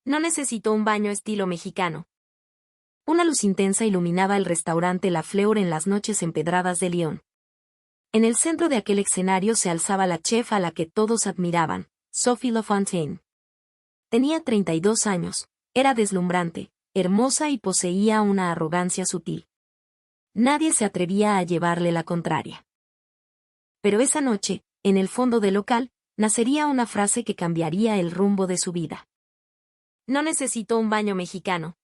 No necesito un baño estilo mexicano. Una luz intensa iluminaba el restaurante La Fleur en las noches empedradas de Lyon. En el centro de aquel escenario se alzaba la chef a la que todos admiraban, Sophie Lafontaine. Tenía 32 años, era deslumbrante, hermosa y poseía una arrogancia sutil. Nadie se atrevía a llevarle la contraria. Pero esa noche, en el fondo del local, nacería una frase que cambiaría el rumbo de su vida. No necesito un baño mexicano,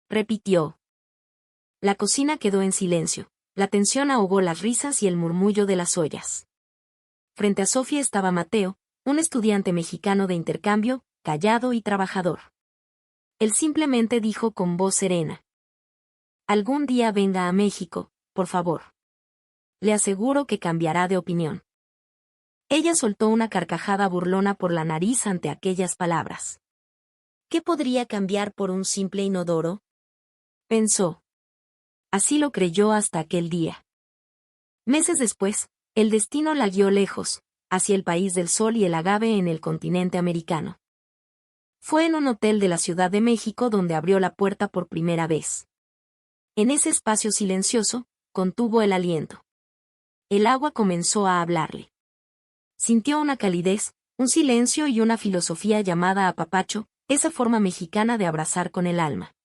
repitió. La cocina quedó en silencio, la tensión ahogó las risas y el murmullo de las ollas. Frente a Sofía estaba Mateo, un estudiante mexicano de intercambio, callado y trabajador. Él simplemente dijo con voz serena: algún día venga a México, por favor. Le aseguro que cambiará de opinión. Ella soltó una carcajada burlona por la nariz ante aquellas palabras. ¿Qué podría cambiar por un simple inodoro?, pensó. Así lo creyó hasta aquel día. Meses después, el destino la guió lejos, hacia el país del sol y el agave en el continente americano. Fue en un hotel de la Ciudad de México donde abrió la puerta por primera vez. En ese espacio silencioso, contuvo el aliento. El agua comenzó a hablarle. Sintió una calidez, un silencio y una filosofía llamada apapacho, esa forma mexicana de abrazar con el alma.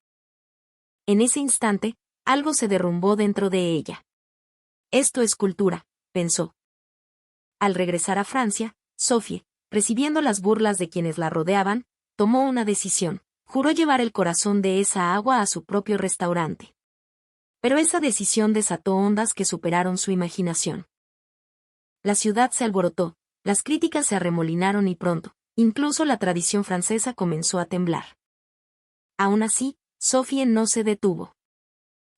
En ese instante, algo se derrumbó dentro de ella. Esto es cultura, pensó. Al regresar a Francia, Sophie, recibiendo las burlas de quienes la rodeaban, tomó una decisión. Juró llevar el corazón de esa agua a su propio restaurante. Pero esa decisión desató ondas que superaron su imaginación. La ciudad se alborotó, las críticas se arremolinaron y pronto, incluso la tradición francesa comenzó a temblar. Aún así, Sophie no se detuvo.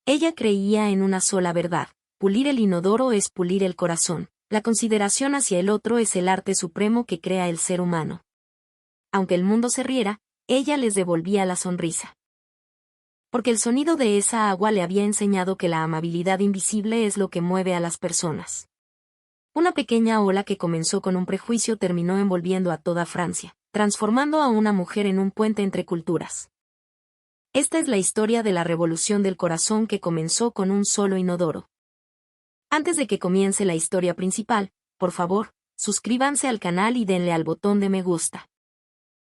Ella creía en una sola verdad: pulir el inodoro es pulir el corazón, la consideración hacia el otro es el arte supremo que crea el ser humano. Aunque el mundo se riera, ella les devolvía la sonrisa. Porque el sonido de esa agua le había enseñado que la amabilidad invisible es lo que mueve a las personas. Una pequeña ola que comenzó con un prejuicio terminó envolviendo a toda Francia, transformando a una mujer en un puente entre culturas. Esta es la historia de la revolución del corazón que comenzó con un solo inodoro. Antes de que comience la historia principal, por favor, suscríbanse al canal y denle al botón de me gusta.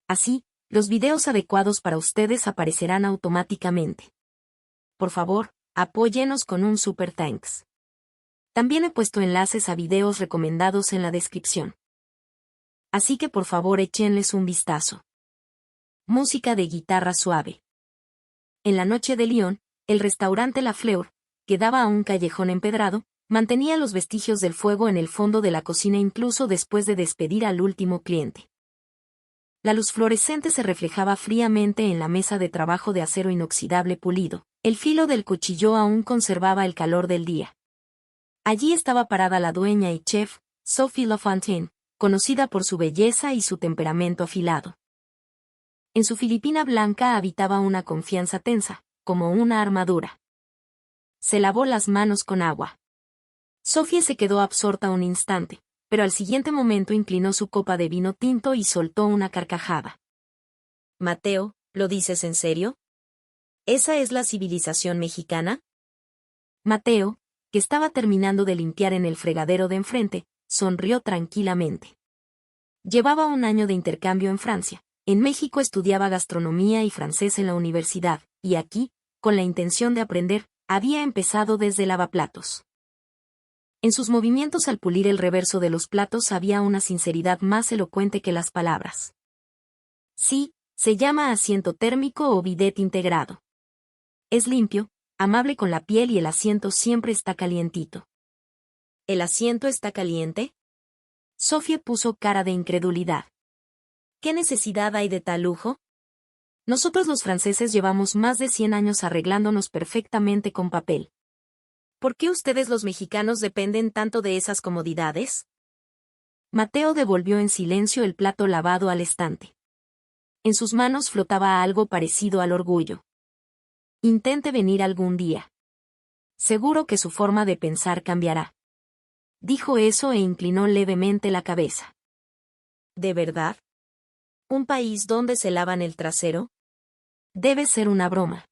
Así, los videos adecuados para ustedes aparecerán automáticamente. Por favor, apóyenos con un super thanks. También he puesto enlaces a videos recomendados en la descripción. Así que por favor échenles un vistazo. Música de guitarra suave. En la noche de Lyon, el restaurante La Fleur, que daba a un callejón empedrado, mantenía los vestigios del fuego en el fondo de la cocina incluso después de despedir al último cliente. La luz fluorescente se reflejaba fríamente en la mesa de trabajo de acero inoxidable pulido. El filo del cuchillo aún conservaba el calor del día. Allí estaba parada la dueña y chef, Sophie Lafontaine, conocida por su belleza y su temperamento afilado. En su filipina blanca habitaba una confianza tensa, como una armadura. Se lavó las manos con agua. Sophie se quedó absorta un instante, pero al siguiente momento inclinó su copa de vino tinto y soltó una carcajada. Mateo, ¿lo dices en serio? ¿Esa es la civilización mexicana? Mateo, que estaba terminando de limpiar en el fregadero de enfrente, sonrió tranquilamente. Llevaba un año de intercambio en Francia. En México estudiaba gastronomía y francés en la universidad, y aquí, con la intención de aprender, había empezado desde lavaplatos. En sus movimientos al pulir el reverso de los platos había una sinceridad más elocuente que las palabras. Sí, se llama asiento térmico o bidet integrado. Es limpio, amable con la piel y el asiento siempre está calientito. ¿El asiento está caliente? Sophie puso cara de incredulidad. ¿Qué necesidad hay de tal lujo? Nosotros los franceses llevamos más de 100 años arreglándonos perfectamente con papel. ¿Por qué ustedes los mexicanos dependen tanto de esas comodidades? Mateo devolvió en silencio el plato lavado al estante. En sus manos flotaba algo parecido al orgullo. Intente venir algún día. Seguro que su forma de pensar cambiará. Dijo eso e inclinó levemente la cabeza. ¿De verdad? ¿Un país donde se lavan el trasero? Debe ser una broma.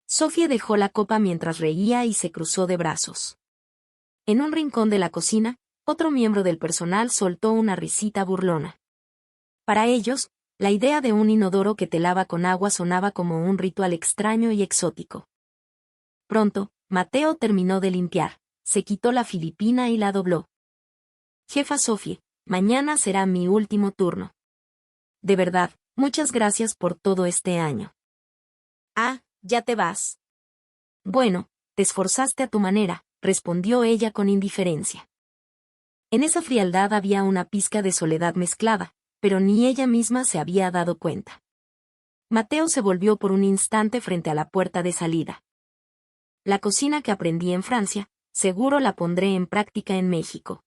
Sofía dejó la copa mientras reía y se cruzó de brazos. En un rincón de la cocina, otro miembro del personal soltó una risita burlona. Para ellos, la idea de un inodoro que te lava con agua sonaba como un ritual extraño y exótico. Pronto, Mateo terminó de limpiar, se quitó la filipina y la dobló. Jefa Sofía, mañana será mi último turno. De verdad, muchas gracias por todo este año. Ah, ya te vas. Bueno, te esforzaste a tu manera, respondió ella con indiferencia. En esa frialdad había una pizca de soledad mezclada, pero ni ella misma se había dado cuenta. Mateo se volvió por un instante frente a la puerta de salida. La cocina que aprendí en Francia, seguro la pondré en práctica en México.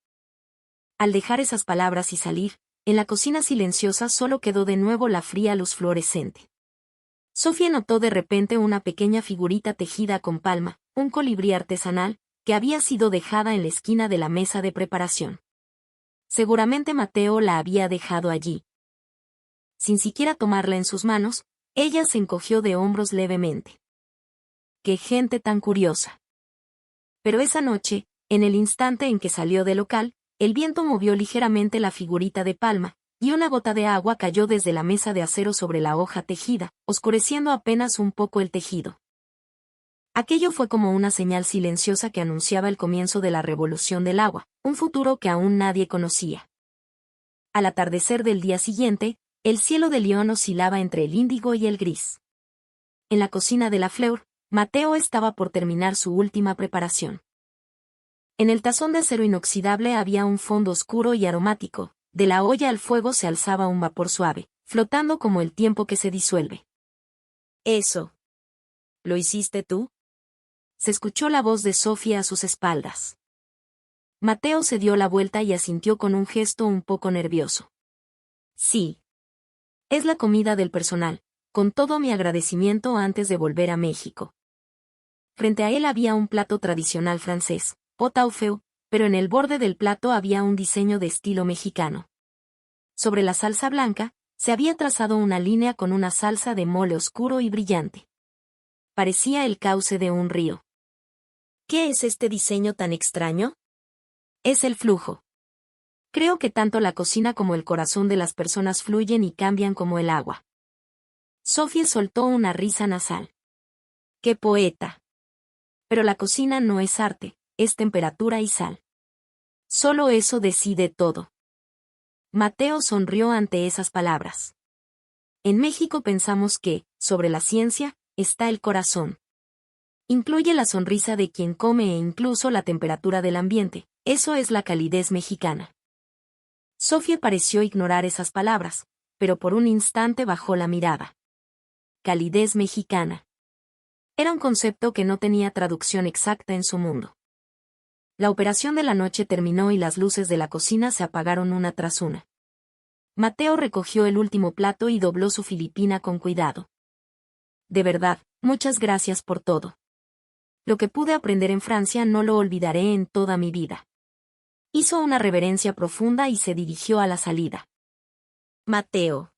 Al dejar esas palabras y salir, en la cocina silenciosa solo quedó de nuevo la fría luz fluorescente. Sofía notó de repente una pequeña figurita tejida con palma, un colibrí artesanal, que había sido dejada en la esquina de la mesa de preparación. Seguramente Mateo la había dejado allí. Sin siquiera tomarla en sus manos, ella se encogió de hombros levemente. ¡Qué gente tan curiosa! Pero esa noche, en el instante en que salió del local, el viento movió ligeramente la figurita de palma, y una gota de agua cayó desde la mesa de acero sobre la hoja tejida, oscureciendo apenas un poco el tejido. Aquello fue como una señal silenciosa que anunciaba el comienzo de la revolución del agua, un futuro que aún nadie conocía. Al atardecer del día siguiente, el cielo de Lyon oscilaba entre el índigo y el gris. En la cocina de la Fleur, Mateo estaba por terminar su última preparación. En el tazón de acero inoxidable había un fondo oscuro y aromático, de la olla al fuego se alzaba un vapor suave, flotando como el tiempo que se disuelve. «Eso. ¿Lo hiciste tú?», se escuchó la voz de Sofía a sus espaldas. Mateo se dio la vuelta y asintió con un gesto un poco nervioso. «Sí. Es la comida del personal, con todo mi agradecimiento antes de volver a México». Frente a él había un plato tradicional francés, pot au feu, pero en el borde del plato había un diseño de estilo mexicano. Sobre la salsa blanca, se había trazado una línea con una salsa de mole oscuro y brillante. Parecía el cauce de un río. ¿Qué es este diseño tan extraño? Es el flujo. Creo que tanto la cocina como el corazón de las personas fluyen y cambian como el agua. Sofía soltó una risa nasal. ¡Qué poeta! Pero la cocina no es arte, es temperatura y sal. Solo eso decide todo. Mateo sonrió ante esas palabras. En México pensamos que, sobre la ciencia, está el corazón. Incluye la sonrisa de quien come e incluso la temperatura del ambiente, eso es la calidez mexicana. Sofía pareció ignorar esas palabras, pero por un instante bajó la mirada. Calidez mexicana. Era un concepto que no tenía traducción exacta en su mundo. La operación de la noche terminó y las luces de la cocina se apagaron una tras una. Mateo recogió el último plato y dobló su filipina con cuidado. De verdad, muchas gracias por todo. Lo que pude aprender en Francia no lo olvidaré en toda mi vida. Hizo una reverencia profunda y se dirigió a la salida. Mateo.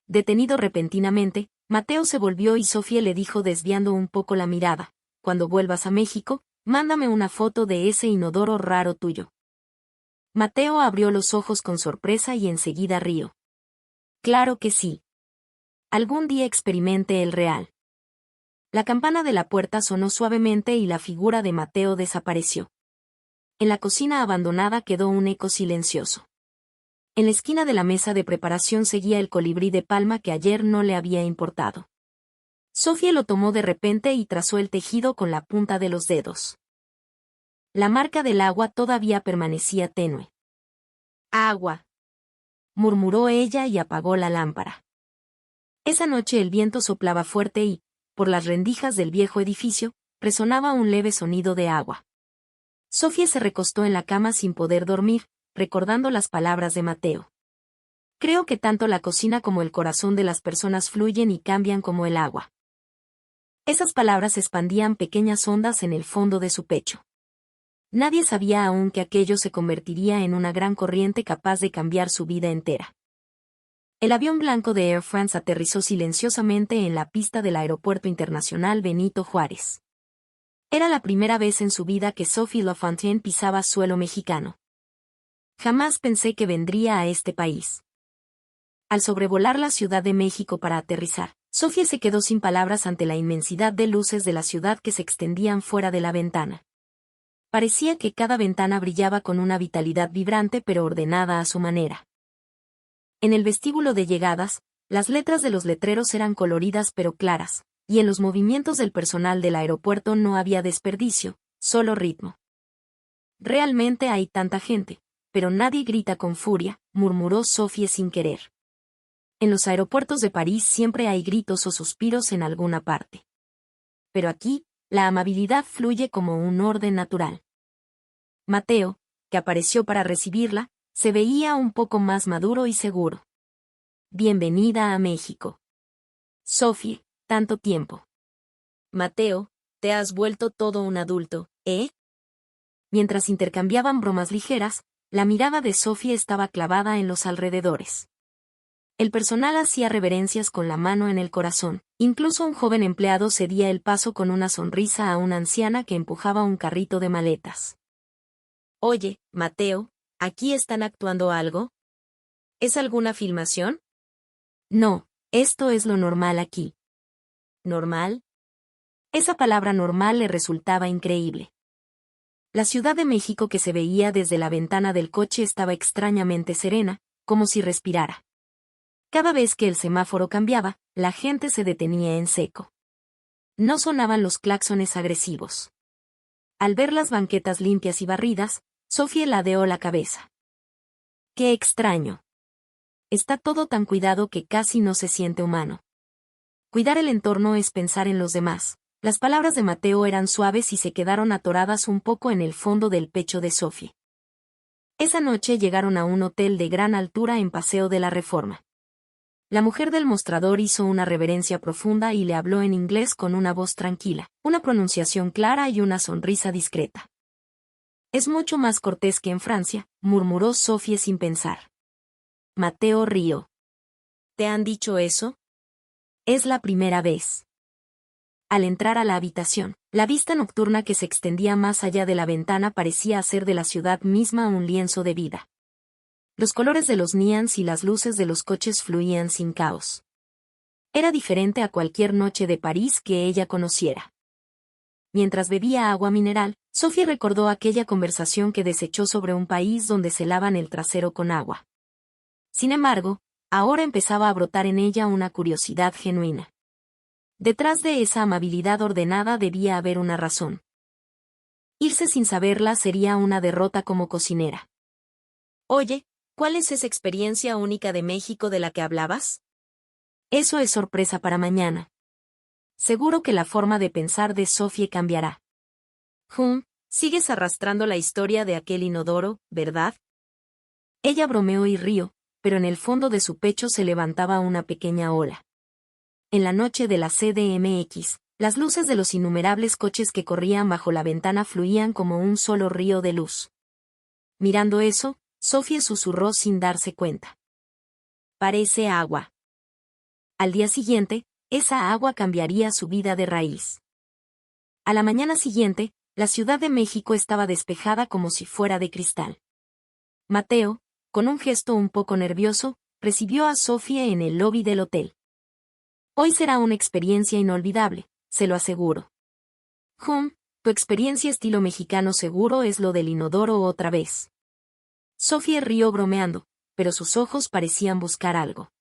Detenido repentinamente, Mateo se volvió y Sofía le dijo desviando un poco la mirada, cuando vuelvas a México, mándame una foto de ese inodoro raro tuyo. Mateo abrió los ojos con sorpresa y enseguida rió. Claro que sí. Algún día experimente el real. La campana de la puerta sonó suavemente y la figura de Mateo desapareció. En la cocina abandonada quedó un eco silencioso. En la esquina de la mesa de preparación seguía el colibrí de palma que ayer no le había importado. Sofía lo tomó de repente y trazó el tejido con la punta de los dedos. La marca del agua todavía permanecía tenue. «Agua», murmuró ella y apagó la lámpara. Esa noche el viento soplaba fuerte y, por las rendijas del viejo edificio, resonaba un leve sonido de agua. Sofía se recostó en la cama sin poder dormir, recordando las palabras de Mateo. Creo que tanto la cocina como el corazón de las personas fluyen y cambian como el agua. Esas palabras expandían pequeñas ondas en el fondo de su pecho. Nadie sabía aún que aquello se convertiría en una gran corriente capaz de cambiar su vida entera. El avión blanco de Air France aterrizó silenciosamente en la pista del Aeropuerto Internacional Benito Juárez. Era la primera vez en su vida que Sophie Lafontaine pisaba suelo mexicano. Jamás pensé que vendría a este país. Al sobrevolar la Ciudad de México para aterrizar, Sophie se quedó sin palabras ante la inmensidad de luces de la ciudad que se extendían fuera de la ventana. Parecía que cada ventana brillaba con una vitalidad vibrante pero ordenada a su manera. En el vestíbulo de llegadas, las letras de los letreros eran coloridas pero claras, y en los movimientos del personal del aeropuerto no había desperdicio, solo ritmo. Realmente hay tanta gente, pero nadie grita con furia, murmuró Sophie sin querer. En los aeropuertos de París siempre hay gritos o suspiros en alguna parte. Pero aquí, la amabilidad fluye como un orden natural. Mateo, que apareció para recibirla, se veía un poco más maduro y seguro. Bienvenida a México. Sophie, tanto tiempo. Mateo, te has vuelto todo un adulto, ¿eh? Mientras intercambiaban bromas ligeras, la mirada de Sophie estaba clavada en los alrededores. El personal hacía reverencias con la mano en el corazón, incluso un joven empleado cedía el paso con una sonrisa a una anciana que empujaba un carrito de maletas. Oye, Mateo, ¿aquí están actuando algo? ¿Es alguna filmación? No, esto es lo normal aquí. ¿Normal? Esa palabra normal le resultaba increíble. La Ciudad de México que se veía desde la ventana del coche estaba extrañamente serena, como si respirara. Cada vez que el semáforo cambiaba, la gente se detenía en seco. No sonaban los claxones agresivos. Al ver las banquetas limpias y barridas, Sophie ladeó la cabeza. ¡Qué extraño! Está todo tan cuidado que casi no se siente humano. Cuidar el entorno es pensar en los demás. Las palabras de Mateo eran suaves y se quedaron atoradas un poco en el fondo del pecho de Sophie. Esa noche llegaron a un hotel de gran altura en Paseo de la Reforma. La mujer del mostrador hizo una reverencia profunda y le habló en inglés con una voz tranquila, una pronunciación clara y una sonrisa discreta. Es mucho más cortés que en Francia, murmuró Sophie sin pensar. Mateo rió. ¿Te han dicho eso? Es la primera vez. Al entrar a la habitación, la vista nocturna que se extendía más allá de la ventana parecía hacer de la ciudad misma un lienzo de vida. Los colores de los neons y las luces de los coches fluían sin caos. Era diferente a cualquier noche de París que ella conociera. Mientras bebía agua mineral, Sophie recordó aquella conversación que desechó sobre un país donde se lavan el trasero con agua. Sin embargo, ahora empezaba a brotar en ella una curiosidad genuina. Detrás de esa amabilidad ordenada debía haber una razón. Irse sin saberla sería una derrota como cocinera. Oye, ¿cuál es esa experiencia única de México de la que hablabas? Eso es sorpresa para mañana. Seguro que la forma de pensar de Sophie cambiará. Sigues arrastrando la historia de aquel inodoro, ¿verdad? Ella bromeó y rió, pero en el fondo de su pecho se levantaba una pequeña ola. En la noche de la CDMX, las luces de los innumerables coches que corrían bajo la ventana fluían como un solo río de luz. Mirando eso, Sophie susurró sin darse cuenta. Parece agua. Al día siguiente, esa agua cambiaría su vida de raíz. A la mañana siguiente, la Ciudad de México estaba despejada como si fuera de cristal. Mateo, con un gesto un poco nervioso, recibió a Sophie en el lobby del hotel. Hoy será una experiencia inolvidable, se lo aseguro. Tu experiencia estilo mexicano seguro es lo del inodoro otra vez. Sophie rió bromeando, pero sus ojos parecían buscar algo.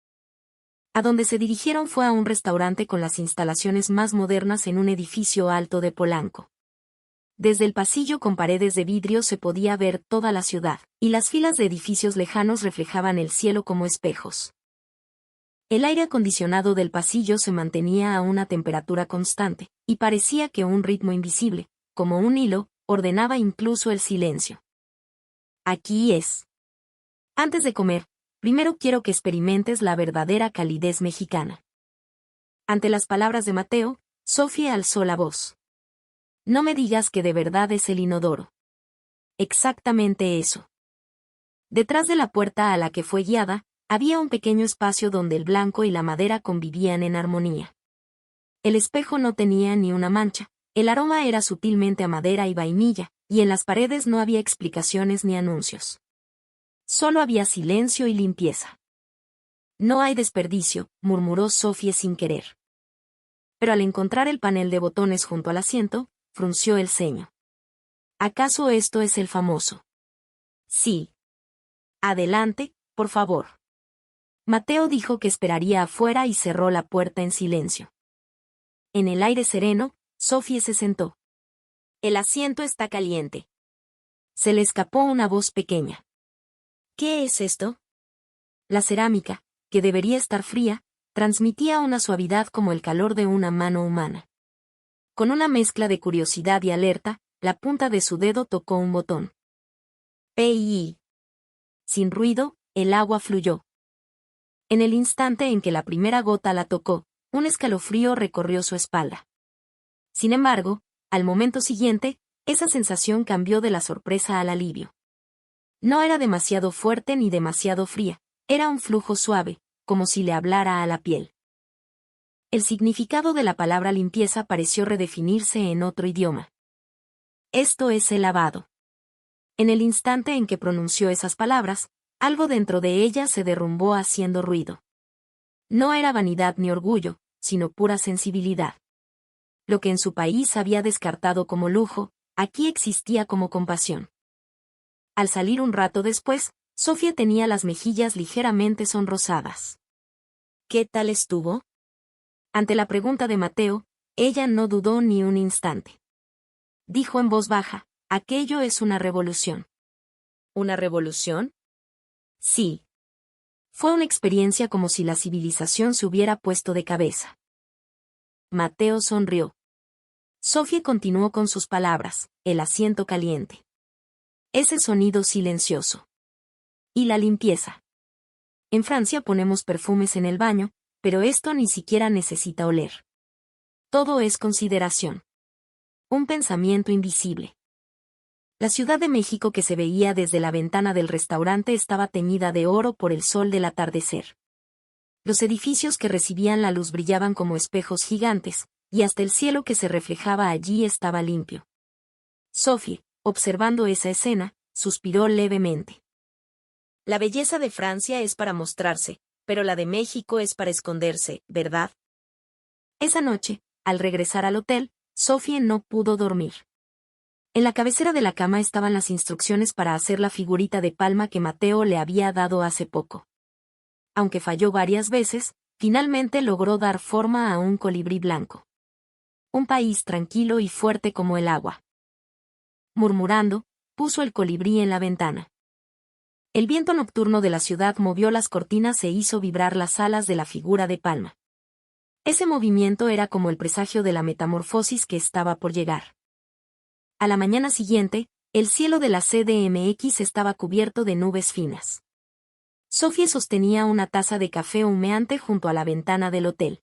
A donde se dirigieron fue a un restaurante con las instalaciones más modernas en un edificio alto de Polanco. Desde el pasillo con paredes de vidrio se podía ver toda la ciudad, y las filas de edificios lejanos reflejaban el cielo como espejos. El aire acondicionado del pasillo se mantenía a una temperatura constante, y parecía que un ritmo invisible, como un hilo, ordenaba incluso el silencio. Aquí es. Antes de comer, primero quiero que experimentes la verdadera calidez mexicana. Ante las palabras de Mateo, Sophie alzó la voz. No me digas que de verdad es el inodoro. Exactamente eso. Detrás de la puerta a la que fue guiada, Había un pequeño espacio donde el blanco y la madera convivían en armonía. El espejo no tenía ni una mancha, el aroma era sutilmente a madera y vainilla, y en las paredes no había explicaciones ni anuncios. Solo había silencio y limpieza. No hay desperdicio, murmuró Sophie sin querer. Pero al encontrar el panel de botones junto al asiento, frunció el ceño. ¿Acaso esto es el famoso? Sí. Adelante, por favor. Mateo dijo que esperaría afuera y cerró la puerta en silencio. En el aire sereno, Sophie se sentó. El asiento está caliente. Se le escapó una voz pequeña. ¿Qué es esto? La cerámica, que debería estar fría, transmitía una suavidad como el calor de una mano humana. Con una mezcla de curiosidad y alerta, la punta de su dedo tocó un botón. ¡Pi! Sin ruido, el agua fluyó. En el instante en que la primera gota la tocó, un escalofrío recorrió su espalda. Sin embargo, al momento siguiente, esa sensación cambió de la sorpresa al alivio. No era demasiado fuerte ni demasiado fría, era un flujo suave, como si le hablara a la piel. El significado de la palabra limpieza pareció redefinirse en otro idioma. Esto es el lavado. En el instante en que pronunció esas palabras, algo dentro de ella se derrumbó haciendo ruido. No era vanidad ni orgullo, sino pura sensibilidad. Lo que en su país había descartado como lujo, aquí existía como compasión. Al salir un rato después, Sophie tenía las mejillas ligeramente sonrosadas. ¿Qué tal estuvo? Ante la pregunta de Mateo, ella no dudó ni un instante. Dijo en voz baja, aquello es una revolución. ¿Una revolución? Sí. Fue una experiencia como si la civilización se hubiera puesto de cabeza. Mateo sonrió. Sophie continuó con sus palabras, el asiento caliente. Ese sonido silencioso. Y la limpieza. En Francia ponemos perfumes en el baño, pero esto ni siquiera necesita oler. Todo es consideración. Un pensamiento invisible. La Ciudad de México que se veía desde la ventana del restaurante estaba teñida de oro por el sol del atardecer. Los edificios que recibían la luz brillaban como espejos gigantes, y hasta el cielo que se reflejaba allí estaba limpio. Sophie, observando esa escena, suspiró levemente. La belleza de Francia es para mostrarse, pero la de México es para esconderse, ¿verdad? Esa noche, al regresar al hotel, Sophie no pudo dormir. En la cabecera de la cama estaban las instrucciones para hacer la figurita de palma que Mateo le había dado hace poco. Aunque falló varias veces, finalmente logró dar forma a un colibrí blanco. Un país tranquilo y fuerte como el agua. Murmurando, puso el colibrí en la ventana. El viento nocturno de la ciudad movió las cortinas e hizo vibrar las alas de la figura de palma. Ese movimiento era como el presagio de la metamorfosis que estaba por llegar. A la mañana siguiente, el cielo de la CDMX estaba cubierto de nubes finas. Sophie sostenía una taza de café humeante junto a la ventana del hotel.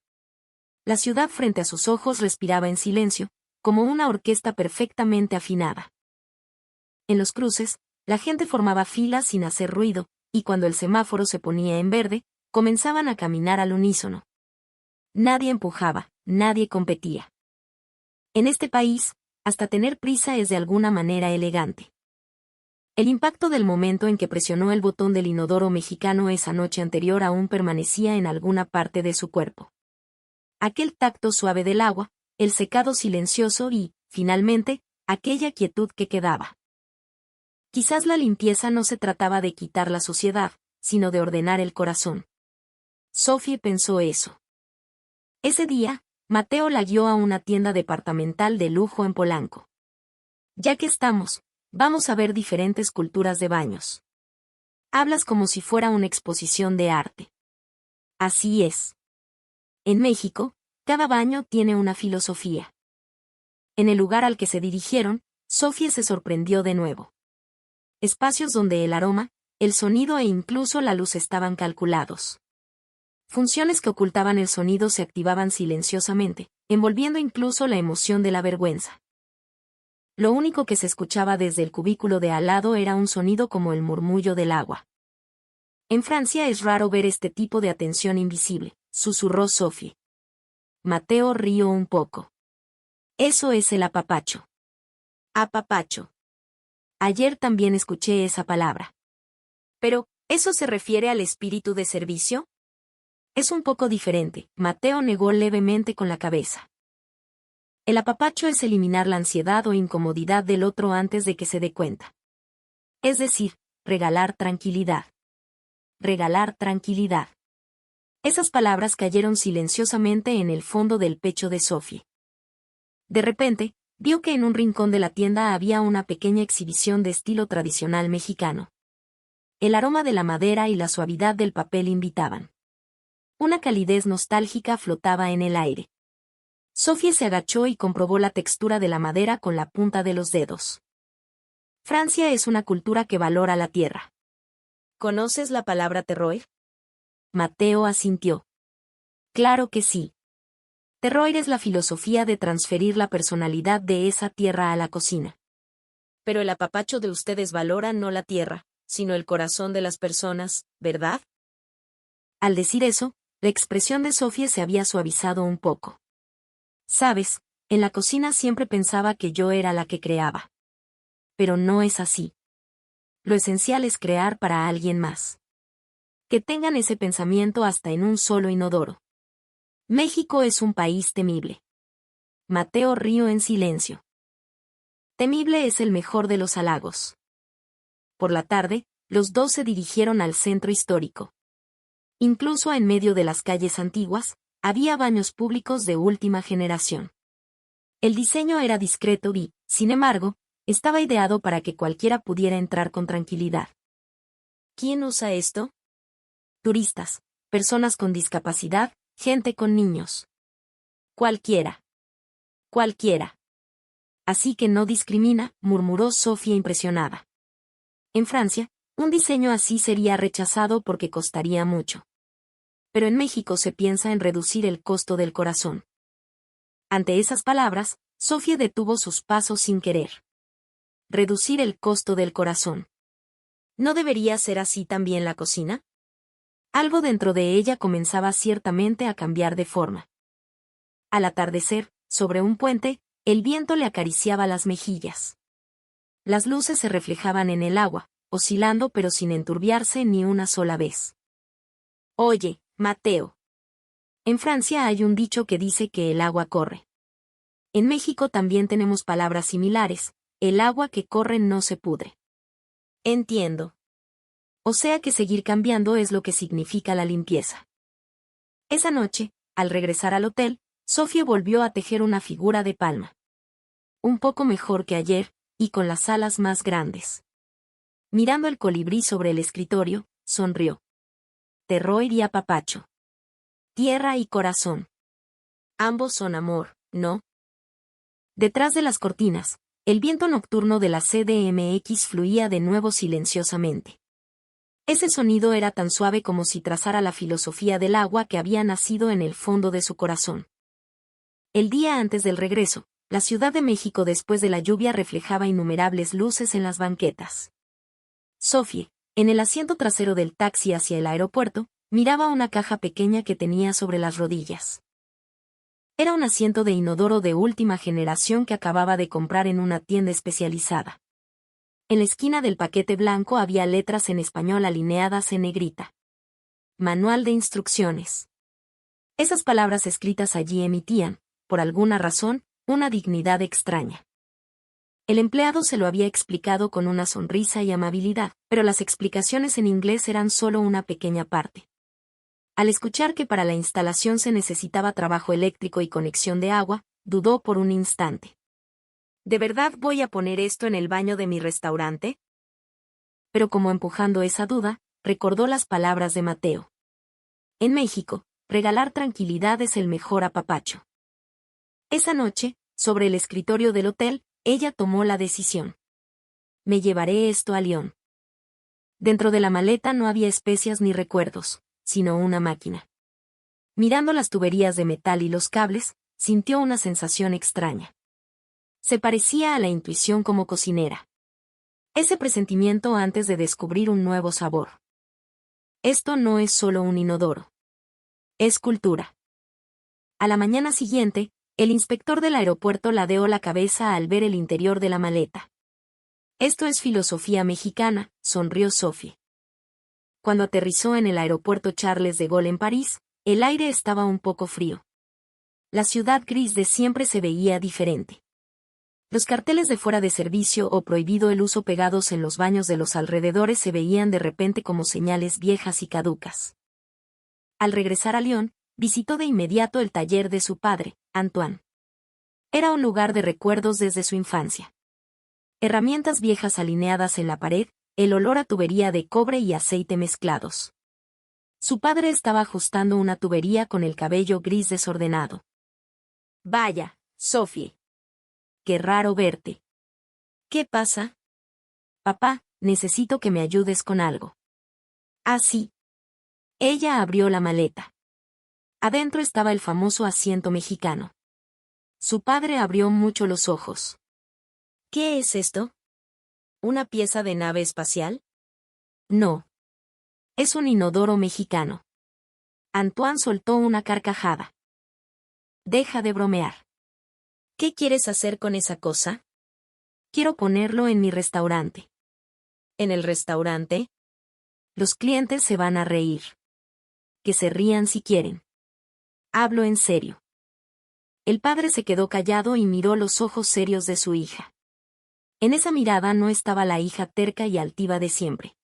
La ciudad frente a sus ojos respiraba en silencio, como una orquesta perfectamente afinada. En los cruces, la gente formaba filas sin hacer ruido, y cuando el semáforo se ponía en verde, comenzaban a caminar al unísono. Nadie empujaba, nadie competía. En este país, hasta tener prisa es de alguna manera elegante. El impacto del momento en que presionó el botón del inodoro mexicano esa noche anterior aún permanecía en alguna parte de su cuerpo. Aquel tacto suave del agua, el secado silencioso y, finalmente, aquella quietud que quedaba. Quizás la limpieza no se trataba de quitar la suciedad, sino de ordenar el corazón. Sophie pensó eso. Ese día, Mateo la guió a una tienda departamental de lujo en Polanco. Ya que estamos, vamos a ver diferentes culturas de baños. Hablas como si fuera una exposición de arte. Así es. En México, cada baño tiene una filosofía. En el lugar al que se dirigieron, Sophie se sorprendió de nuevo. Espacios donde el aroma, el sonido e incluso la luz estaban calculados. Funciones que ocultaban el sonido se activaban silenciosamente, envolviendo incluso la emoción de la vergüenza. Lo único que se escuchaba desde el cubículo de al lado era un sonido como el murmullo del agua. En Francia es raro ver este tipo de atención invisible, susurró Sophie. Mateo rió un poco. Eso es el apapacho. Apapacho. Ayer también escuché esa palabra. Pero, ¿eso se refiere al espíritu de servicio? Es un poco diferente, Mateo negó levemente con la cabeza. El apapacho es eliminar la ansiedad o incomodidad del otro antes de que se dé cuenta. Es decir, regalar tranquilidad. Regalar tranquilidad. Esas palabras cayeron silenciosamente en el fondo del pecho de Sophie. De repente, vio que en un rincón de la tienda había una pequeña exhibición de estilo tradicional mexicano. El aroma de la madera y la suavidad del papel invitaban. Una calidez nostálgica flotaba en el aire. Sophie se agachó y comprobó la textura de la madera con la punta de los dedos. Francia es una cultura que valora la tierra. ¿Conoces la palabra terroir? Mateo asintió. Claro que sí. Terroir es la filosofía de transferir la personalidad de esa tierra a la cocina. Pero el apapacho de ustedes valora no la tierra, sino el corazón de las personas, ¿verdad? Al decir eso, la expresión de Sophie se había suavizado un poco. Sabes, en la cocina siempre pensaba que yo era la que creaba. Pero no es así. Lo esencial es crear para alguien más. Que tengan ese pensamiento hasta en un solo inodoro. México es un país temible. Mateo rió en silencio. Temible es el mejor de los halagos. Por la tarde, los dos se dirigieron al centro histórico. Incluso en medio de las calles antiguas, había baños públicos de última generación. El diseño era discreto y, sin embargo, estaba ideado para que cualquiera pudiera entrar con tranquilidad. ¿Quién usa esto? Turistas, personas con discapacidad, gente con niños. Cualquiera. Cualquiera. Así que no discrimina, murmuró Sofía impresionada. En Francia, un diseño así sería rechazado porque costaría mucho. Pero en México se piensa en reducir el costo del corazón. Ante esas palabras, Sofía detuvo sus pasos sin querer. Reducir el costo del corazón. ¿No debería ser así también la cocina? Algo dentro de ella comenzaba ciertamente a cambiar de forma. Al atardecer, sobre un puente, el viento le acariciaba las mejillas. Las luces se reflejaban en el agua, oscilando pero sin enturbiarse ni una sola vez. Oye, Mateo. En Francia hay un dicho que dice que el agua corre. En México también tenemos palabras similares, el agua que corre no se pudre. Entiendo. O sea que seguir cambiando es lo que significa la limpieza. Esa noche, al regresar al hotel, Sofía volvió a tejer una figura de palma. Un poco mejor que ayer, y con las alas más grandes. Mirando el colibrí sobre el escritorio, sonrió. Terroir y apapacho. Tierra y corazón. Ambos son amor, ¿no? Detrás de las cortinas, el viento nocturno de la CDMX fluía de nuevo silenciosamente. Ese sonido era tan suave como si trazara la filosofía del agua que había nacido en el fondo de su corazón. El día antes del regreso, la Ciudad de México después de la lluvia reflejaba innumerables luces en las banquetas. Sophie, en el asiento trasero del taxi hacia el aeropuerto, miraba una caja pequeña que tenía sobre las rodillas. Era un asiento de inodoro de última generación que acababa de comprar en una tienda especializada. En la esquina del paquete blanco había letras en español alineadas en negrita. Manual de instrucciones. Esas palabras escritas allí emitían, por alguna razón, una dignidad extraña. El empleado se lo había explicado con una sonrisa y amabilidad, pero las explicaciones en inglés eran solo una pequeña parte. Al escuchar que para la instalación se necesitaba trabajo eléctrico y conexión de agua, dudó por un instante. ¿De verdad voy a poner esto en el baño de mi restaurante? Pero como empujando esa duda, recordó las palabras de Mateo. En México, regalar tranquilidad es el mejor apapacho. Esa noche, sobre el escritorio del hotel, ella tomó la decisión. Me llevaré esto a Lyon. Dentro de la maleta no había especias ni recuerdos, sino una máquina. Mirando las tuberías de metal y los cables, sintió una sensación extraña. Se parecía a la intuición como cocinera. Ese presentimiento antes de descubrir un nuevo sabor. Esto no es solo un inodoro. Es cultura. A la mañana siguiente, el inspector del aeropuerto ladeó la cabeza al ver el interior de la maleta. Esto es filosofía mexicana, sonrió Sophie. Cuando aterrizó en el aeropuerto Charles de Gaulle en París, el aire estaba un poco frío. La ciudad gris de siempre se veía diferente. Los carteles de fuera de servicio o prohibido el uso pegados en los baños de los alrededores se veían de repente como señales viejas y caducas. Al regresar a Lyon, visitó de inmediato el taller de su padre, Antoine. Era un lugar de recuerdos desde su infancia. Herramientas viejas alineadas en la pared, el olor a tubería de cobre y aceite mezclados. Su padre estaba ajustando una tubería con el cabello gris desordenado. Vaya, Sophie. Qué raro verte. ¿Qué pasa? Papá, necesito que me ayudes con algo. Ah, sí. Ella abrió la maleta. Adentro estaba el famoso asiento mexicano. Su padre abrió mucho los ojos. ¿Qué es esto? ¿Una pieza de nave espacial? No. Es un inodoro mexicano. Antoine soltó una carcajada. Deja de bromear. ¿Qué quieres hacer con esa cosa? Quiero ponerlo en mi restaurante. ¿En el restaurante? Los clientes se van a reír. Que se rían si quieren. Hablo en serio. El padre se quedó callado y miró los ojos serios de su hija. En esa mirada no estaba la hija terca y altiva de siempre.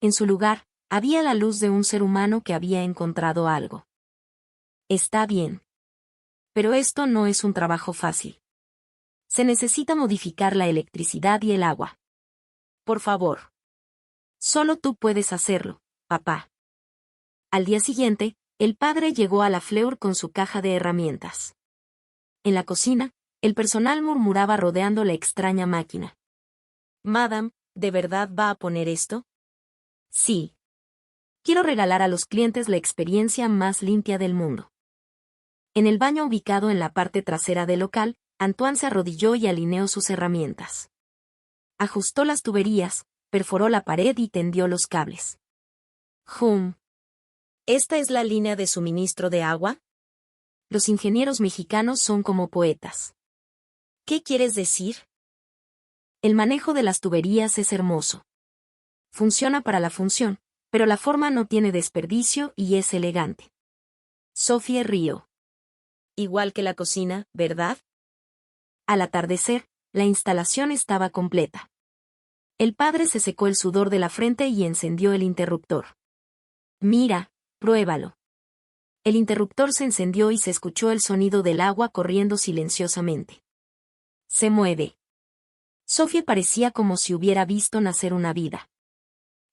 En su lugar, había la luz de un ser humano que había encontrado algo. Está bien. Pero esto no es un trabajo fácil. Se necesita modificar la electricidad y el agua. Por favor. Solo tú puedes hacerlo, papá. Al día siguiente, el padre llegó a la Fleur con su caja de herramientas. En la cocina, el personal murmuraba rodeando la extraña máquina. Madame, ¿de verdad va a poner esto? Sí. Quiero regalar a los clientes la experiencia más limpia del mundo. En el baño ubicado en la parte trasera del local, Antoine se arrodilló y alineó sus herramientas. Ajustó las tuberías, perforó la pared y tendió los cables. ¿Esta es la línea de suministro de agua? Los ingenieros mexicanos son como poetas. ¿Qué quieres decir? El manejo de las tuberías es hermoso. Funciona para la función, pero la forma no tiene desperdicio y es elegante. Sophie rió. Igual que la cocina, ¿verdad? Al atardecer, la instalación estaba completa. El padre se secó el sudor de la frente y encendió el interruptor. Mira, pruébalo. El interruptor se encendió y se escuchó el sonido del agua corriendo silenciosamente. Se mueve. Sophie parecía como si hubiera visto nacer una vida.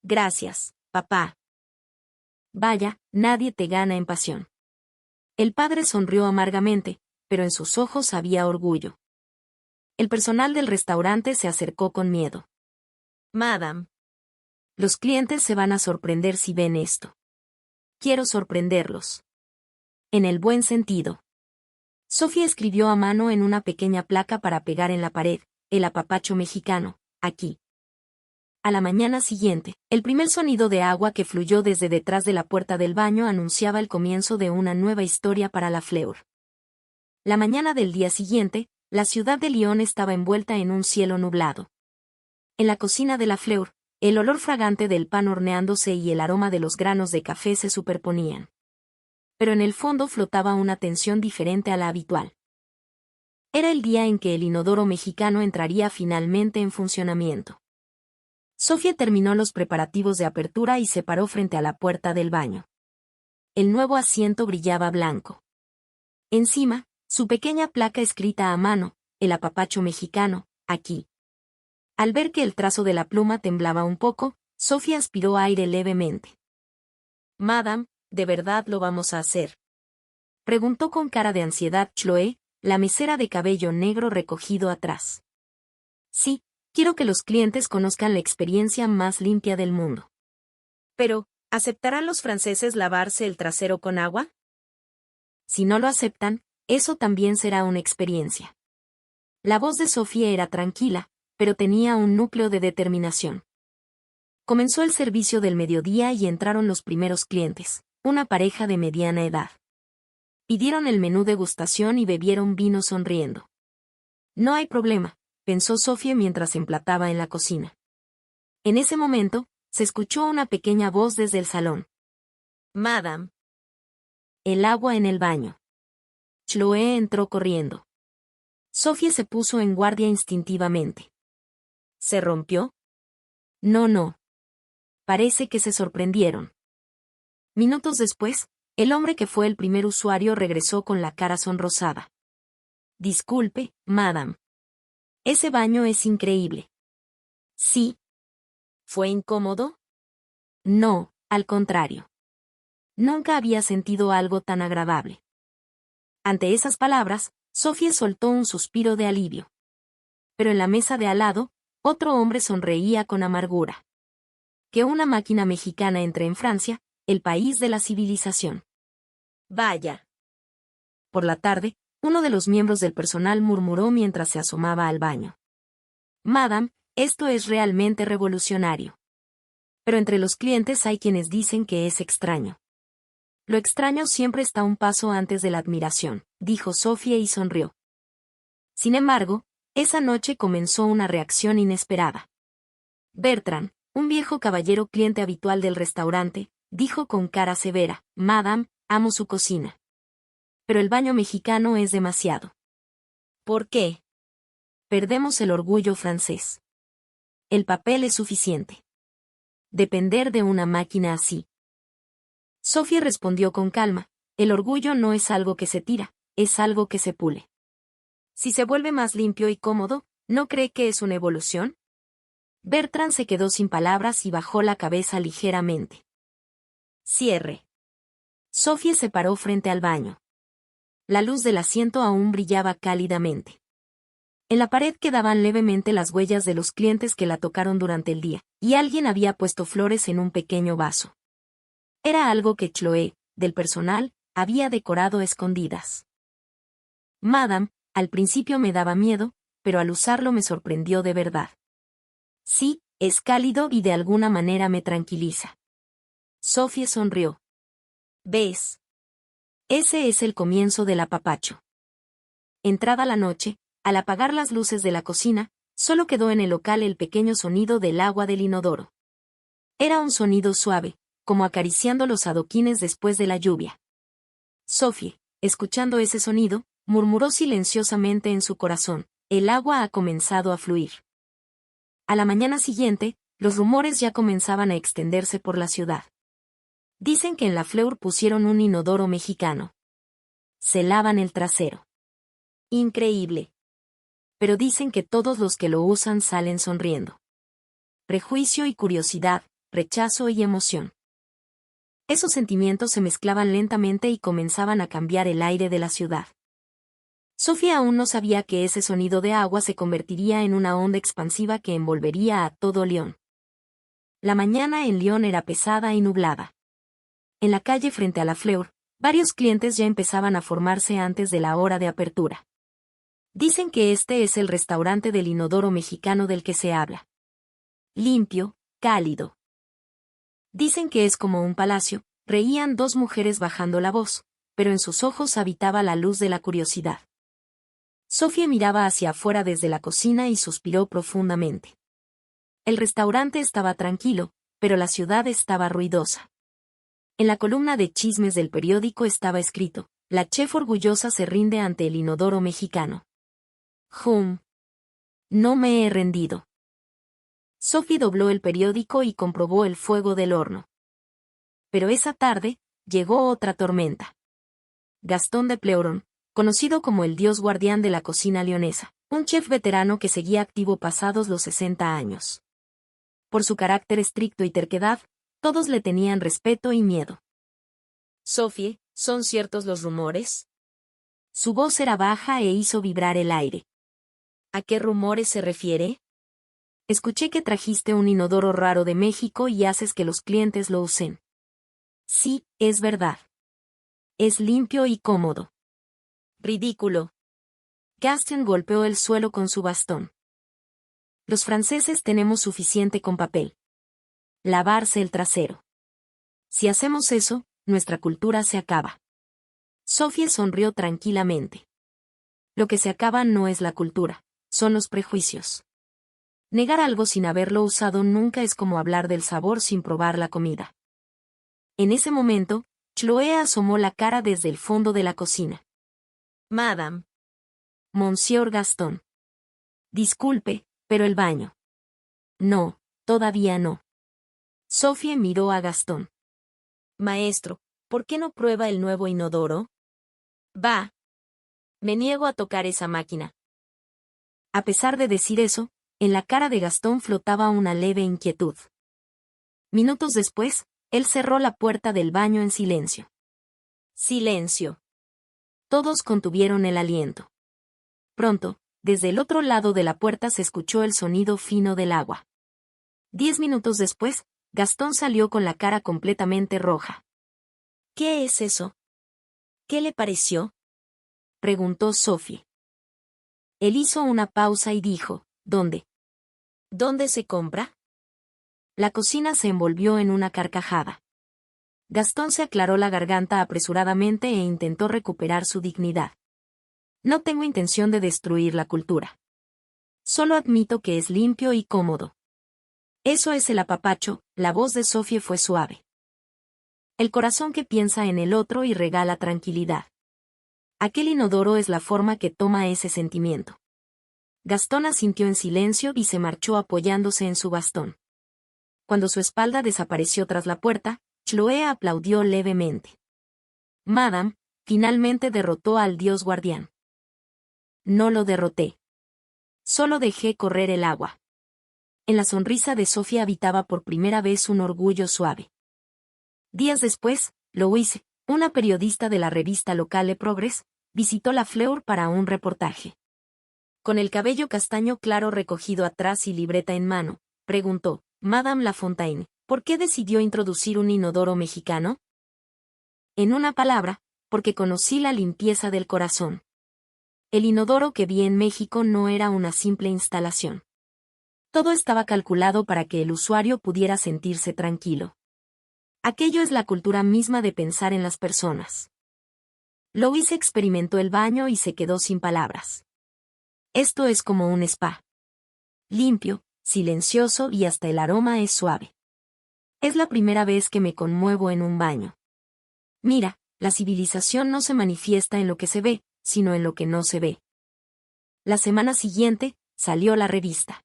Gracias, papá. Vaya, nadie te gana en pasión. El padre sonrió amargamente, pero en sus ojos había orgullo. El personal del restaurante se acercó con miedo. Madame. Los clientes se van a sorprender si ven esto. Quiero sorprenderlos. En el buen sentido. Sophie escribió a mano en una pequeña placa para pegar en la pared, el apapacho mexicano, aquí. A la mañana siguiente, el primer sonido de agua que fluyó desde detrás de la puerta del baño anunciaba el comienzo de una nueva historia para la Fleur. La mañana del día siguiente, la ciudad de Lyon estaba envuelta en un cielo nublado. En la cocina de la Fleur, el olor fragante del pan horneándose y el aroma de los granos de café se superponían. Pero en el fondo flotaba una tensión diferente a la habitual. Era el día en que el inodoro mexicano entraría finalmente en funcionamiento. Sophie terminó los preparativos de apertura y se paró frente a la puerta del baño. El nuevo asiento brillaba blanco. Encima, su pequeña placa escrita a mano, el apapacho mexicano, aquí. Al ver que el trazo de la pluma temblaba un poco, Sophie aspiró aire levemente. Madame, ¿de verdad lo vamos a hacer? Preguntó con cara de ansiedad Chloé, la mesera de cabello negro recogido atrás. Sí, quiero que los clientes conozcan la experiencia más limpia del mundo. Pero, ¿aceptarán los franceses lavarse el trasero con agua? Si no lo aceptan, eso también será una experiencia. La voz de Sophie era tranquila, pero tenía un núcleo de determinación. Comenzó el servicio del mediodía y entraron los primeros clientes, una pareja de mediana edad. Pidieron el menú degustación y bebieron vino sonriendo. No hay problema, pensó Sophie mientras emplataba en la cocina. En ese momento, se escuchó una pequeña voz desde el salón. «Madame». El agua en el baño. Chloé entró corriendo. Sophie se puso en guardia instintivamente. ¿Se rompió? No. Parece que se sorprendieron. Minutos después, el hombre que fue el primer usuario regresó con la cara sonrosada. Disculpe, madame. Ese baño es increíble. Sí. ¿Fue incómodo? No, al contrario. Nunca había sentido algo tan agradable. Ante esas palabras, Sophie soltó un suspiro de alivio. Pero en la mesa de al lado, otro hombre sonreía con amargura. Que una máquina mexicana entre en Francia, el país de la civilización. Vaya. Por la tarde, uno de los miembros del personal murmuró mientras se asomaba al baño. Madame, esto es realmente revolucionario. Pero entre los clientes hay quienes dicen que es extraño. Lo extraño siempre está un paso antes de la admiración, dijo Sophie y sonrió. Sin embargo, esa noche comenzó una reacción inesperada. Bertrand, un viejo caballero cliente habitual del restaurante, dijo con cara severa, Madame, amo su cocina. Pero el baño mexicano es demasiado. ¿Por qué? Perdemos el orgullo francés. El papel es suficiente. Depender de una máquina así. Sophie respondió con calma, el orgullo no es algo que se tira, es algo que se pule. Si se vuelve más limpio y cómodo, ¿no cree que es una evolución? Bertrand se quedó sin palabras y bajó la cabeza ligeramente. Cierre. Sophie se paró frente al baño. La luz del asiento aún brillaba cálidamente. En la pared quedaban levemente las huellas de los clientes que la tocaron durante el día, y alguien había puesto flores en un pequeño vaso. Era algo que Chloé, del personal, había decorado a escondidas. Madame, al principio me daba miedo, pero al usarlo me sorprendió de verdad. Sí, es cálido y de alguna manera me tranquiliza. Sophie sonrió. ¿Ves? Ese es el comienzo del apapacho. Entrada la noche, al apagar las luces de la cocina, solo quedó en el local el pequeño sonido del agua del inodoro. Era un sonido suave, como acariciando los adoquines después de la lluvia. Sophie, escuchando ese sonido, murmuró silenciosamente en su corazón, el agua ha comenzado a fluir. A la mañana siguiente, los rumores ya comenzaban a extenderse por la ciudad. Dicen que en la Fleur pusieron un inodoro mexicano. Se lavan el trasero. Increíble. Pero dicen que todos los que lo usan salen sonriendo. Prejuicio y curiosidad, rechazo y emoción. Esos sentimientos se mezclaban lentamente y comenzaban a cambiar el aire de la ciudad. Sophie aún no sabía que ese sonido de agua se convertiría en una onda expansiva que envolvería a todo Lyon. La mañana en Lyon era pesada y nublada. En la calle frente a la Fleur, varios clientes ya empezaban a formarse antes de la hora de apertura. Dicen que este es el restaurante del inodoro mexicano del que se habla. Limpio, cálido. Dicen que es como un palacio, reían dos mujeres bajando la voz, pero en sus ojos habitaba la luz de la curiosidad. Sophie miraba hacia afuera desde la cocina y suspiró profundamente. El restaurante estaba tranquilo, pero la ciudad estaba ruidosa. En la columna de chismes del periódico estaba escrito, la chef orgullosa se rinde ante el inodoro mexicano. No me he rendido. Sophie dobló el periódico y comprobó el fuego del horno. Pero esa tarde, llegó otra tormenta. Gastón de Pleuron, conocido como el dios guardián de la cocina leonesa, un chef veterano que seguía activo pasados los 60 años. Por su carácter estricto y terquedad, todos le tenían respeto y miedo. Sophie, ¿son ciertos los rumores? Su voz era baja e hizo vibrar el aire. ¿A qué rumores se refiere? Escuché que trajiste un inodoro raro de México y haces que los clientes lo usen. Sí, es verdad. Es limpio y cómodo. Ridículo. Gaston golpeó el suelo con su bastón. Los franceses tenemos suficiente con papel. lavarse el trasero. Si hacemos eso, nuestra cultura se acaba. Sophie sonrió tranquilamente. Lo que se acaba no es la cultura, son los prejuicios. Negar algo sin haberlo usado nunca es como hablar del sabor sin probar la comida. En ese momento, Chloé asomó la cara desde el fondo de la cocina. Madame. Monsieur Gaston. Disculpe, pero el baño. No, todavía no. Sophie miró a Gastón. Maestro, ¿por qué no prueba el nuevo inodoro? Va. Me niego a tocar esa máquina. A pesar de decir eso, en la cara de Gastón flotaba una leve inquietud. Minutos después, él cerró la puerta del baño en silencio. Silencio. Todos contuvieron el aliento. Pronto, desde el otro lado de la puerta se escuchó el sonido fino del agua. 10 minutos después, Gastón salió con la cara completamente roja. ¿Qué es eso? ¿Qué le pareció? Preguntó Sophie. Él hizo una pausa y dijo, ¿dónde? ¿Dónde se compra? La cocina se envolvió en una carcajada. Gastón se aclaró la garganta apresuradamente e intentó recuperar su dignidad. No tengo intención de destruir la cultura. Solo admito que es limpio y cómodo. Eso es el apapacho, la voz de Sophie fue suave. El corazón que piensa en el otro y regala tranquilidad. Aquel inodoro es la forma que toma ese sentimiento. Gastón asintió en silencio y se marchó apoyándose en su bastón. Cuando su espalda desapareció tras la puerta, Chloé aplaudió levemente. Madame, finalmente derrotó al dios guardián. No lo derroté. Solo dejé correr el agua. En la sonrisa de Sophie habitaba por primera vez un orgullo suave. Días después, Louise, una periodista de la revista local Le Progrès, visitó la Fleur para un reportaje. Con el cabello castaño claro recogido atrás y libreta en mano, preguntó, Madame Lafontaine, ¿por qué decidió introducir un inodoro mexicano? En una palabra, porque conocí la limpieza del corazón. El inodoro que vi en México no era una simple instalación. Todo estaba calculado para que el usuario pudiera sentirse tranquilo. Aquello es la cultura misma de pensar en las personas. Louise experimentó el baño y se quedó sin palabras. Esto es como un spa. Limpio, silencioso y hasta el aroma es suave. Es la primera vez que me conmuevo en un baño. Mira, la civilización no se manifiesta en lo que se ve, sino en lo que no se ve. La semana siguiente, salió la revista.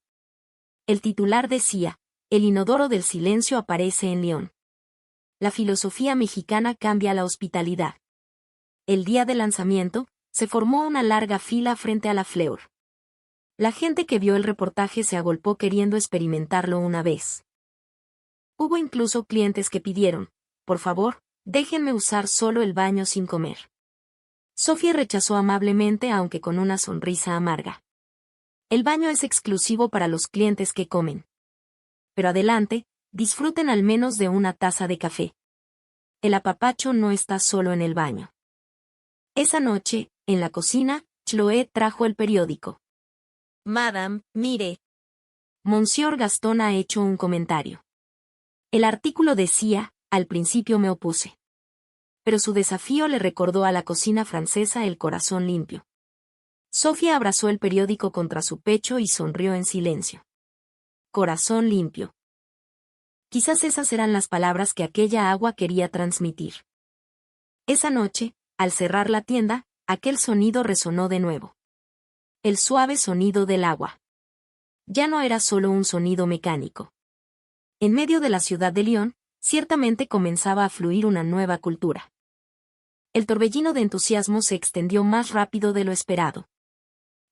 El titular decía, el inodoro del silencio aparece en León. La filosofía mexicana cambia la hospitalidad. El día del lanzamiento, se formó una larga fila frente a la Fleur. La gente que vio el reportaje se agolpó queriendo experimentarlo una vez. Hubo incluso clientes que pidieron, por favor, déjenme usar solo el baño sin comer. Sophie rechazó amablemente aunque con una sonrisa amarga. El baño es exclusivo para los clientes que comen. Pero adelante, disfruten al menos de una taza de café. El apapacho no está solo en el baño. Esa noche, en la cocina, Chloé trajo el periódico. Madame, mire. Monsieur Gaston ha hecho un comentario. El artículo decía, al principio me opuse. Pero su desafío le recordó a la cocina francesa el corazón limpio. Sophie abrazó el periódico contra su pecho y sonrió en silencio. Corazón limpio. Quizás esas eran las palabras que aquella agua quería transmitir. Esa noche, al cerrar la tienda, aquel sonido resonó de nuevo. El suave sonido del agua. Ya no era solo un sonido mecánico. En medio de la ciudad de Lyon, ciertamente comenzaba a fluir una nueva cultura. El torbellino de entusiasmo se extendió más rápido de lo esperado.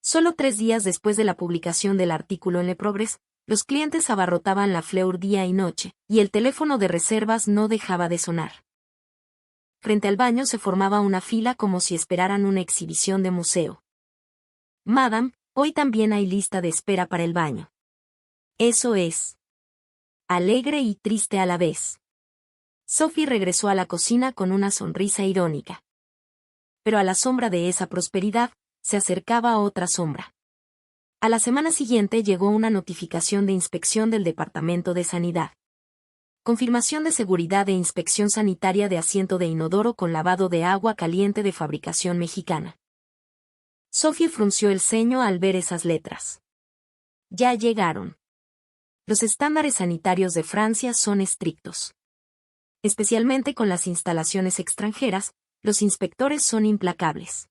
Solo 3 días después de la publicación del artículo en Le Progrès, los clientes abarrotaban la Fleur día y noche, y el teléfono de reservas no dejaba de sonar. Frente al baño se formaba una fila como si esperaran una exhibición de museo. Madame, hoy también hay lista de espera para el baño. Eso es. Alegre y triste a la vez. Sophie regresó a la cocina con una sonrisa irónica. Pero a la sombra de esa prosperidad, se acercaba otra sombra. A la semana siguiente llegó una notificación de inspección del Departamento de Sanidad. Confirmación de seguridad e inspección sanitaria de asiento de inodoro con lavado de agua caliente de fabricación mexicana. Sophie frunció el ceño al ver esas letras. Ya llegaron. Los estándares sanitarios de Francia son estrictos. Especialmente con las instalaciones extranjeras, los inspectores son implacables.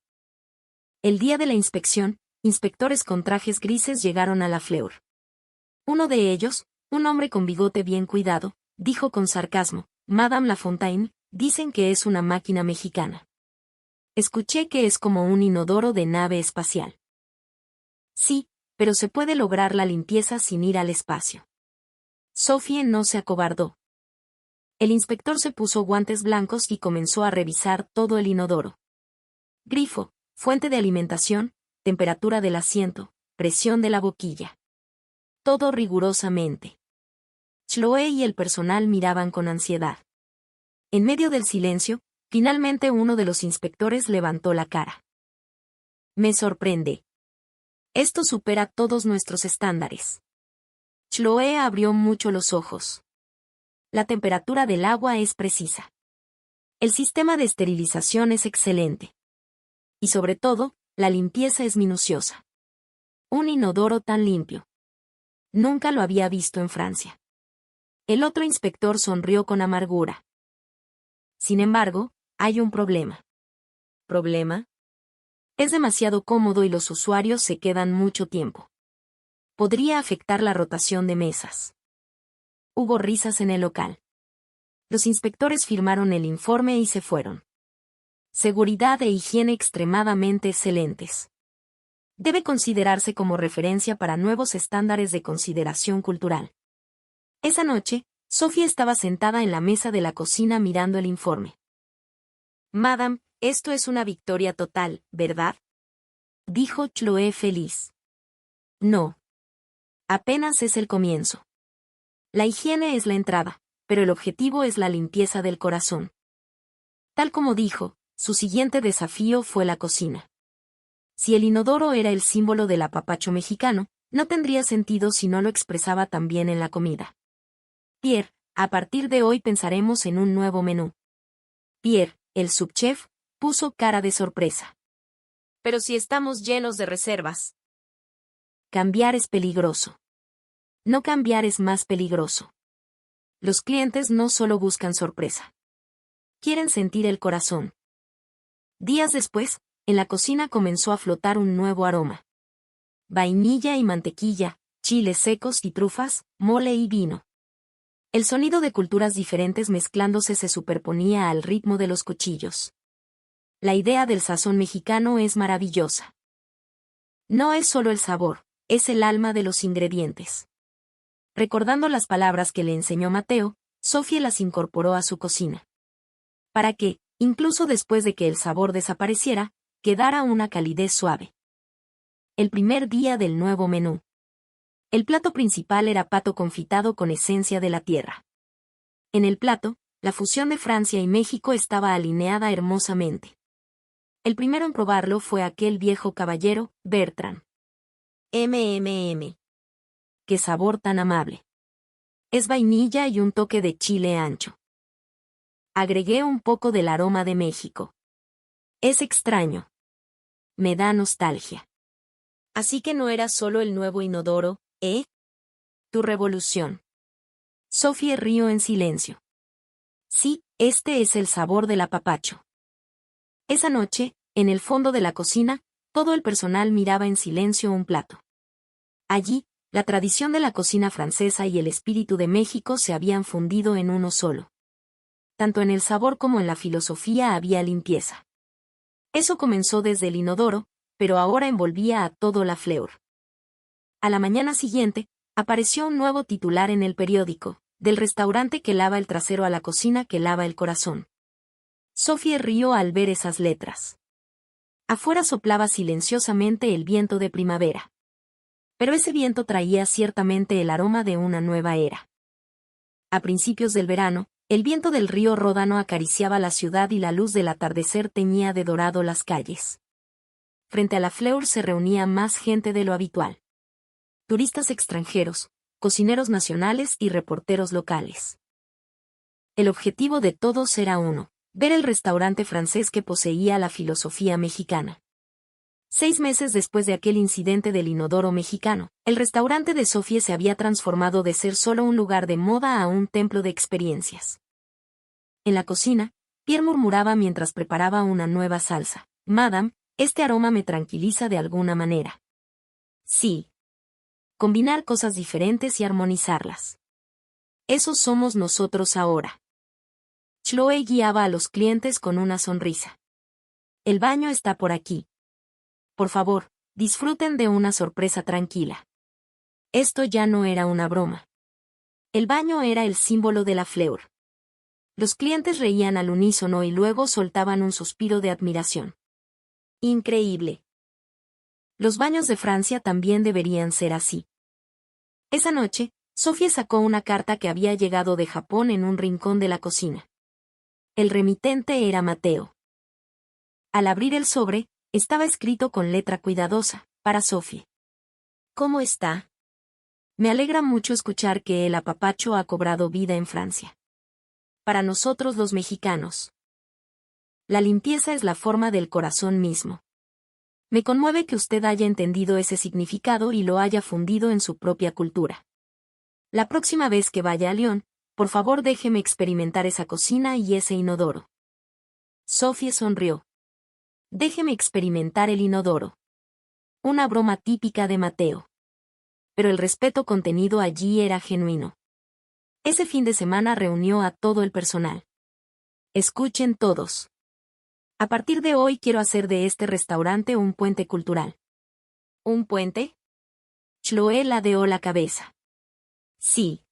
El día de la inspección, inspectores con trajes grises llegaron a la Fleur. Uno de ellos, un hombre con bigote bien cuidado, dijo con sarcasmo: Madame Lafontaine, dicen que es una máquina mexicana. Escuché que es como un inodoro de nave espacial. Sí, pero se puede lograr la limpieza sin ir al espacio. Sophie no se acobardó. El inspector se puso guantes blancos y comenzó a revisar todo el inodoro. Grifo, fuente de alimentación, temperatura del asiento, presión de la boquilla. Todo rigurosamente. Chloé y el personal miraban con ansiedad. En medio del silencio, finalmente uno de los inspectores levantó la cara. Me sorprende. Esto supera todos nuestros estándares. Chloé abrió mucho los ojos. La temperatura del agua es precisa. El sistema de esterilización es excelente. Y sobre todo, la limpieza es minuciosa. Un inodoro tan limpio. Nunca lo había visto en Francia. El otro inspector sonrió con amargura. Sin embargo, hay un problema. ¿Problema? Es demasiado cómodo y los usuarios se quedan mucho tiempo. Podría afectar la rotación de mesas. Hubo risas en el local. Los inspectores firmaron el informe y se fueron. Seguridad e higiene extremadamente excelentes. Debe considerarse como referencia para nuevos estándares de consideración cultural. Esa noche, Sophie estaba sentada en la mesa de la cocina mirando el informe. Madame, esto es una victoria total, ¿verdad? Dijo Chloé feliz. No. Apenas es el comienzo. La higiene es la entrada, pero el objetivo es la limpieza del corazón. Tal como dijo, su siguiente desafío fue la cocina. Si el inodoro era el símbolo del apapacho mexicano, no tendría sentido si no lo expresaba también en la comida. Pierre, a partir de hoy pensaremos en un nuevo menú. Pierre, el subchef, puso cara de sorpresa. Pero si estamos llenos de reservas. Cambiar es peligroso. No cambiar es más peligroso. Los clientes no solo buscan sorpresa. Quieren sentir el corazón. Días después, en la cocina comenzó a flotar un nuevo aroma. Vainilla y mantequilla, chiles secos y trufas, mole y vino. El sonido de culturas diferentes mezclándose se superponía al ritmo de los cuchillos. La idea del sazón mexicano es maravillosa. No es solo el sabor, es el alma de los ingredientes. Recordando las palabras que le enseñó Mateo, Sophie las incorporó a su cocina. Para que, incluso después de que el sabor desapareciera, quedara una calidez suave. El primer día del nuevo menú. El plato principal era pato confitado con esencia de la tierra. En el plato, la fusión de Francia y México estaba alineada hermosamente. El primero en probarlo fue aquel viejo caballero, Bertrand. ¡Qué sabor tan amable! Es vainilla y un toque de chile ancho. Agregué un poco del aroma de México. Es extraño. Me da nostalgia. Así que no era solo el nuevo inodoro, ¿eh? Tu revolución. Sophie rió en silencio. Sí, este es el sabor del apapacho. Esa noche, en el fondo de la cocina, todo el personal miraba en silencio un plato. Allí, la tradición de la cocina francesa y el espíritu de México se habían fundido en uno solo. Tanto en el sabor como en la filosofía había limpieza. Eso comenzó desde el inodoro, pero ahora envolvía a todo la Fleur. A la mañana siguiente, apareció un nuevo titular en el periódico, del restaurante que lava el trasero a la cocina que lava el corazón. Sophie rió al ver esas letras. Afuera soplaba silenciosamente el viento de primavera. Pero ese viento traía ciertamente el aroma de una nueva era. A principios del verano, el viento del río Ródano acariciaba la ciudad y la luz del atardecer teñía de dorado las calles. Frente a la Fleur se reunía más gente de lo habitual. Turistas extranjeros, cocineros nacionales y reporteros locales. El objetivo de todos era uno: ver el restaurante francés que poseía la filosofía mexicana. 6 meses después de aquel incidente del inodoro mexicano, el restaurante de Sophie se había transformado de ser solo un lugar de moda a un templo de experiencias. En la cocina, Pierre murmuraba mientras preparaba una nueva salsa. «Madame, este aroma me tranquiliza de alguna manera». Sí. Combinar cosas diferentes y armonizarlas. Eso somos nosotros ahora. Chloe guiaba a los clientes con una sonrisa. El baño está por aquí. Por favor, disfruten de una sorpresa tranquila. Esto ya no era una broma. El baño era el símbolo de la fleur. Los clientes reían al unísono y luego soltaban un suspiro de admiración. Increíble. Los baños de Francia también deberían ser así. Esa noche, Sophie sacó una carta que había llegado de Japón en un rincón de la cocina. El remitente era Mateo. Al abrir el sobre, estaba escrito con letra cuidadosa, para Sophie. ¿Cómo está? Me alegra mucho escuchar que el apapacho ha cobrado vida en Francia. Para nosotros los mexicanos, la limpieza es la forma del corazón mismo. Me conmueve que usted haya entendido ese significado y lo haya fundido en su propia cultura. La próxima vez que vaya a Lyon, por favor déjeme experimentar esa cocina y ese inodoro. Sophie sonrió. Déjeme experimentar el inodoro. Una broma típica de Mateo. Pero el respeto contenido allí era genuino. Ese fin de semana reunió a todo el personal. Escuchen todos. A partir de hoy quiero hacer de este restaurante un puente cultural. ¿Un puente? Chloé ladeó la cabeza. Sí.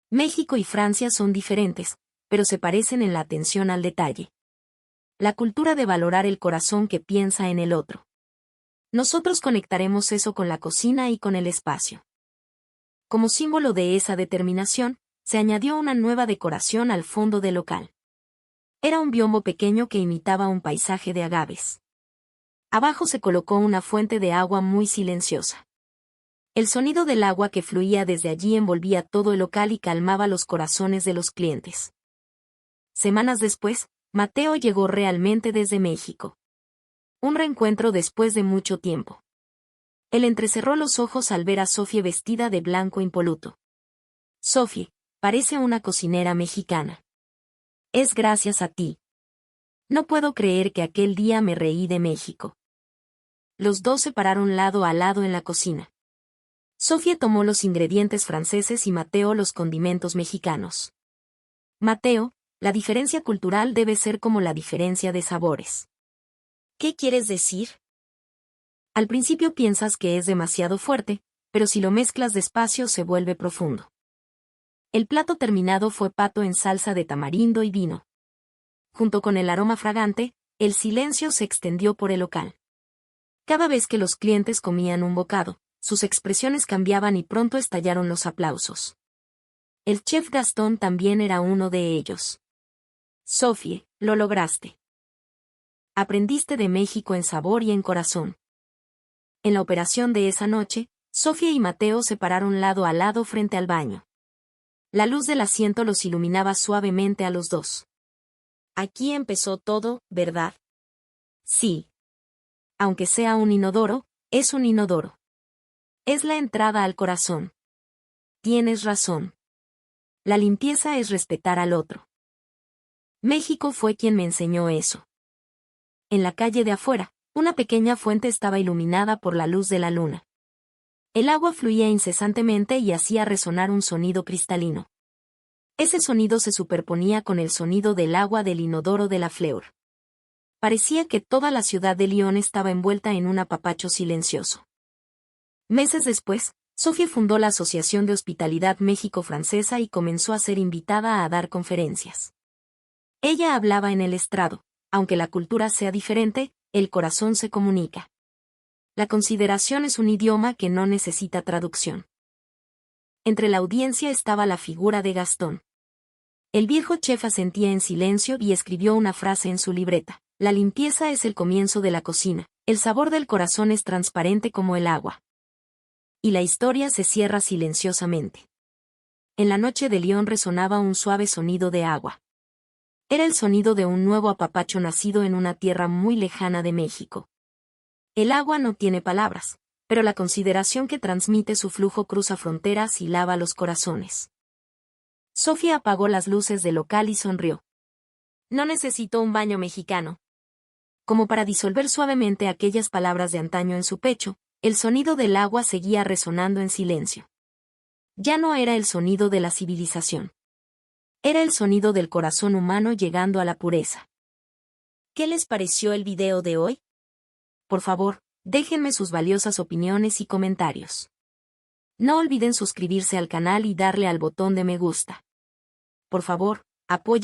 México y Francia son diferentes, pero se parecen en la atención al detalle. La cultura de valorar el corazón que piensa en el otro. Nosotros conectaremos eso con la cocina y con el espacio. Como símbolo de esa determinación, se añadió una nueva decoración al fondo del local. Era un biombo pequeño que imitaba un paisaje de agaves. Abajo se colocó una fuente de agua muy silenciosa. El sonido del agua que fluía desde allí envolvía todo el local y calmaba los corazones de los clientes. Semanas después, Mateo llegó realmente desde México. Un reencuentro después de mucho tiempo. Él entrecerró los ojos al ver a Sophie vestida de blanco impoluto. Sophie, parece una cocinera mexicana. Es gracias a ti. No puedo creer que aquel día me reí de México. Los dos se pararon lado a lado en la cocina. Sophie tomó los ingredientes franceses y Mateo los condimentos mexicanos. Mateo, la diferencia cultural debe ser como la diferencia de sabores. ¿Qué quieres decir? Al principio piensas que es demasiado fuerte, pero si lo mezclas despacio se vuelve profundo. El plato terminado fue pato en salsa de tamarindo y vino. Junto con el aroma fragante, el silencio se extendió por el local. Cada vez que los clientes comían un bocado, sus expresiones cambiaban y pronto estallaron los aplausos. El chef Gastón también era uno de ellos. Sophie, lo lograste. Aprendiste de México en sabor y en corazón. En la operación de esa noche, Sophie y Mateo se pararon lado a lado frente al baño. La luz del asiento los iluminaba suavemente a los dos. Aquí empezó todo, ¿verdad? Sí. Aunque sea un inodoro, es un inodoro. Es la entrada al corazón. Tienes razón. La limpieza es respetar al otro. México fue quien me enseñó eso. En la calle de afuera, una pequeña fuente estaba iluminada por la luz de la luna. El agua fluía incesantemente y hacía resonar un sonido cristalino. Ese sonido se superponía con el sonido del agua del inodoro de la Fleur. Parecía que toda la ciudad de Lyon estaba envuelta en un apapacho silencioso. Meses después, Sophie fundó la Asociación de Hospitalidad México-Francesa y comenzó a ser invitada a dar conferencias. Ella hablaba en el estrado. Aunque la cultura sea diferente, el corazón se comunica. La consideración es un idioma que no necesita traducción. Entre la audiencia estaba la figura de Gastón. El viejo chef asentía en silencio y escribió una frase en su libreta. La limpieza es el comienzo de la cocina. El sabor del corazón es transparente como el agua. Y la historia se cierra silenciosamente. En la noche de León resonaba un suave sonido de agua. Era el sonido de un nuevo apapacho nacido en una tierra muy lejana de México. El agua no tiene palabras, pero la consideración que transmite su flujo cruza fronteras y lava los corazones. Sofía apagó las luces del local y sonrió. No necesitó un baño mexicano. Como para disolver suavemente aquellas palabras de antaño en su pecho, el sonido del agua seguía resonando en silencio. Ya no era el sonido de la civilización. Era el sonido del corazón humano llegando a la pureza. ¿Qué les pareció el video de hoy? Por favor, déjenme sus valiosas opiniones y comentarios. No olviden suscribirse al canal y darle al botón de me gusta. Por favor, apoyen